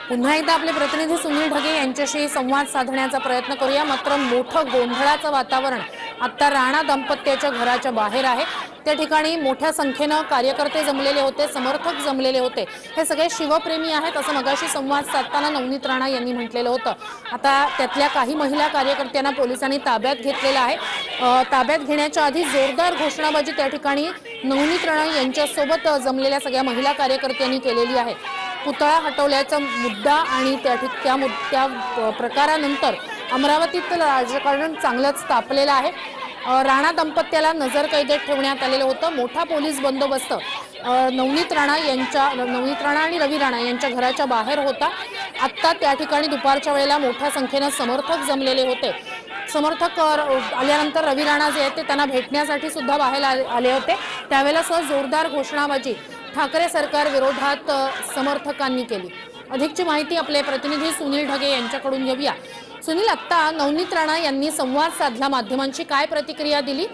पुन्हा एकदा आपले प्रतिनिधी सुनील ढगे यांच्याशी संवाद साधण्याचा प्रयत्न करूया। मात्र मोठं गोंधळाचं वातावरण आता राणा दाम्पत्याच्या घराच्या बाहेर आहे। त्या ठिकाणी मोठ्या संख्येने कार्यकर्ते जमलेले होते, समर्थक जमलेले होते। हे सगळे शिवप्रेमी आहेत असं मगाशी संवाद साधताना नवनीत राणा यांनी म्हटलेलं होतं। आता त्यातल्या काही महिला कार्यकर्त्यांना पोलिसांनी ताब्यात घेतलेलं आहे। ताब्यात घेण्याच्या आधी जोरदार घोषणाबाजी त्या ठिकाणी नवनीत राणा यांच्यासोबत जमलेल्या सगळ्या महिला कार्यकर्त्यांनी केलेली आहे। पुतळा हटवल्याचा मुद्दा आणि त्या प्रकारानंतर अमरावतीतील राजकारण चांगलंच तापलेलं आहे। राणा दाम्पत्याला नजरकैदेत ठेवण्यात आलेलं होतं। मोठा पोलीस बंदोबस्त नवनीत राणा आणि रवी राणा यांच्या घराच्या बाहेर होता। आता त्या ठिकाणी दुपारच्या वेळेला मोठ्या संख्येने समर्थक जमलेले होते। समर्थक आल्यानंतर रवी राणा जे आहेत ते त्यांना भेटण्यासाठी सुद्धा बाहेर आले होते। त्यावेळेला जोरदार घोषणाबाजी ठाकरे सरकार विरोधात समर्थकांनी केली। अधिकची माहिती आपले प्रतिनिधी सुनील ढगे यांच्याकडून घेऊया। सुनील, आता नवनीत राणा यांनी संवाद साधला, माध्यमांची काय प्रतिक्रिया दिली?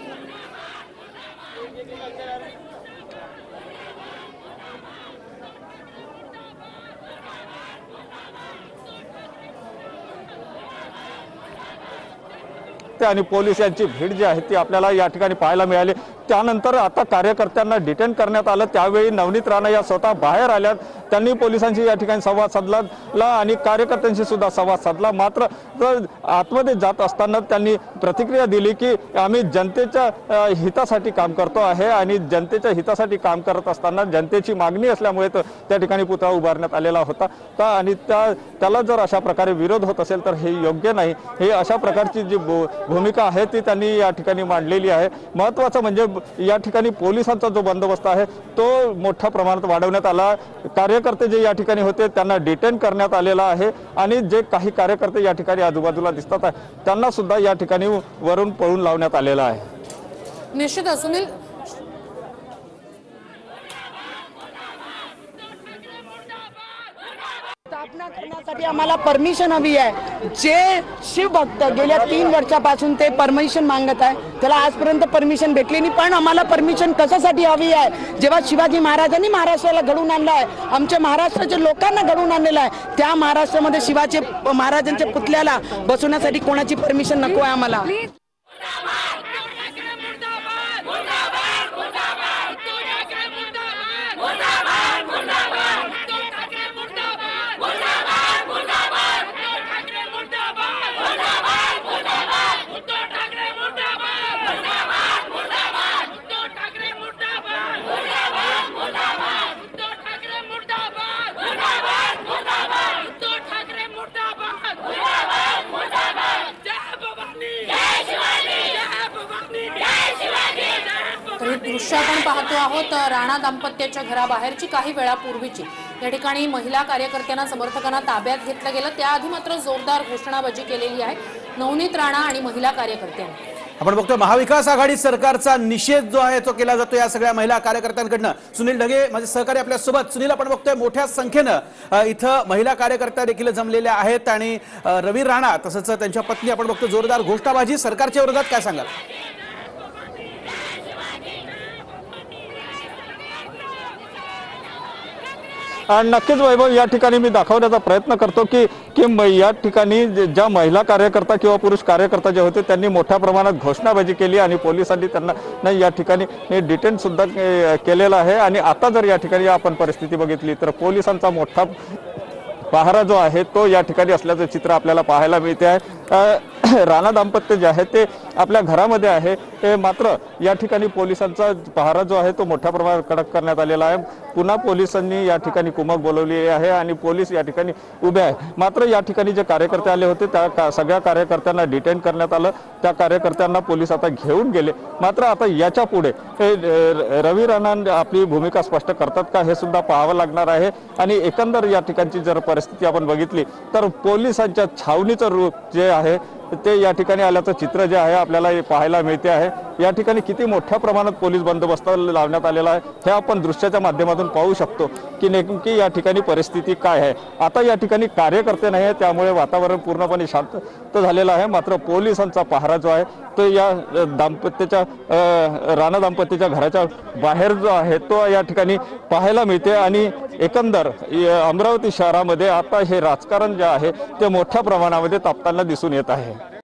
आणि पोलीस यांची भीड जी आहे ती आपल्याला या ठिकाणी पाहायला मिळाली। त्यानंतर आता कार्यकर्त्यांना डिटेन करण्यात आलं। त्यावेळी नवनीत राणा या स्वतः बाहेर आल्या, त्यांनी पोलिसांशी या ठिकाणी संवाद साधला आणि कार्यकर्त्यांशी सुद्धा संवाद साधला। मात्र आतमध्ये जात असताना त्यांनी प्रतिक्रिया दिली की आम्ही जनतेच्या हितासाठी काम करतो आहे आणि जनतेच्या हितासाठी काम करत असताना जनतेची मागणी असल्यामुळे त्या ठिकाणी पुतळा उभारण्यात आलेला होता आणि त्याला जर अशा प्रकारे विरोध होत असेल तर हे योग्य नाही। हे अशा प्रकारची जी भूमिका आहे ती त्यांनी या ठिकाणी मांडलेली आहे। महत्त्वाचं म्हणजे या ठिकाणी पोलिसांचा जो बंदोबस्त आहे तो मोठ्या प्रमाणात वाढवण्यात आला। कार्यकर्ते जे या ठिकाणी होते त्यांना डिटेन करण्यात आलेला आहे आणि जे काही कार्यकर्ते या ठिकाणी आजूबाजूला दिसतात त्यांना सुद्धा या ठिकाणी वरून पळून लावण्यात आलेला आहे। निश्चितच सुनील, स्थापना करण्यासाठी आम्हाला परमिशन हवी आहे। जे शिवभक्त गेल्या 3 वर्षापासून ते परमिशन मागत आहे, त्याला आजपर्यंत परमिशन भेटली नाही। पण आम्हाला परमिशन कशासाठी हवी आहे? जेव्हा शिवाजी महाराजांनी महाराष्ट्राला घडवून आणलं आहे, आमच्या महाराष्ट्राच्या लोकांना घडवून आणलेलं आहे, त्या महाराष्ट्रामध्ये शिवाजी महाराजांच्या पुतळ्याला बसवण्यासाठी कोणाची परमिशन नको आहे आम्हाला। दृश्य आपण पाहतो आहोत राणा दाम्पत्याच्या घराबाहेरची काही वेळापूर्वीची। या ठिकाणी महिला कार्यकर्त्यांना समर्थकांना ताब्यात घेतलं गेलं। त्याआधी मात्र जोरदार घोषणाबाजी केलेली आहे नवनीत राणा आणि महिला कार्यकर्त्यांनी। आपण बघतोय महाविकास आघाडी सरकारचा निषेध जो आहे तो केला जातो या सगळ्या महिला कार्यकर्त्यांकडनं। सुनील ढगे माझे सहकारी आपल्या सोबत। सुनील, आपण बघतोय मोठ्या संख्येनं इथं महिला कार्यकर्त्या देखील जमलेल्या आहेत आणि रवी राणा तसंच त्यांच्या पत्नी आपण बघतो जोरदार घोषणाबाजी सरकारच्या विरोधात, काय सांगाल? नक्कीच वैभव, या ठिकाणी मी दाखवण्याचा प्रयत्न करतो की या ठिकाणी ज्या महिला कार्यकर्ता किंवा पुरुष कार्यकर्ता जे होते त्यांनी मोठ्या प्रमाणात घोषणाबाजी केली आणि पोलिसांनी त्यांना या ठिकाणी डिटेन सुद्धा केलेला आहे। आणि आता जर या ठिकाणी आपण परिस्थिती बघितली तर पोलिसांचा मोठा पहारा जो आहे तो या ठिकाणी असल्याचं चित्र आपल्याला पाहायला मिळते आहे। राणा दाम्पत्य जे आहे ते आपल्या घरामध्ये आहे, मात्र या ठिकाणी पोलिसांचा पहारा जो आहे तो मोठ्या प्रमाणात कडक करण्यात आलेला आहे। पुन्हा पोलिसांनी या ठिकाणी कुमक बोलवली आहे आणि पोलीस या ठिकाणी उभे आहे। मात्र या ठिकाणी जे कार्यकर्ते आले होते त्या सगळ्या कार्यकर्त्यांना डिटेन करण्यात आलं। त्या कार्यकर्त्यांना पोलीस आता घेऊन गेले। मात्र आता याच्या पुढे रवी राणा आपली भूमिका स्पष्ट करतात का हे सुद्धा पाहावं लागणार आहे। आणि एकंदर या ठिकाणची जर परिस्थिती आपण बघितली तर पोलिसांच्या छावणीचं रूप जे आहे ते या ठिकाणी आल्याचं चित्र जे आहे आपल्याला पाहायला मिळते आहे। या ठिकाणी किती मोठ्या प्रमाणात पोलीस बंदोबस्त लावण्यात आलेला आहे हे आपण दृश्याच्या माध्यमातून पाहू शकतो की नेमकी या ठिकाणी परिस्थिती काय आहे। आता या ठिकाणी कार्यकर्ते नाही आहे त्यामुळे वातावरण पूर्णपणे शांत झालेलं आहे। मात्र पोलिसांचा पहारा जो आहे तो या दाम्पत्याच्या राणा दाम्पत्याच्या घराच्या बाहेर जो आहे तो या ठिकाणी पाहायला मिळते आणि एकंदर अमरावती शहरामध्ये आता हे राजकारण जे आहे ते मोठ्या प्रमाणामध्ये तापताना दिसून येत आहे।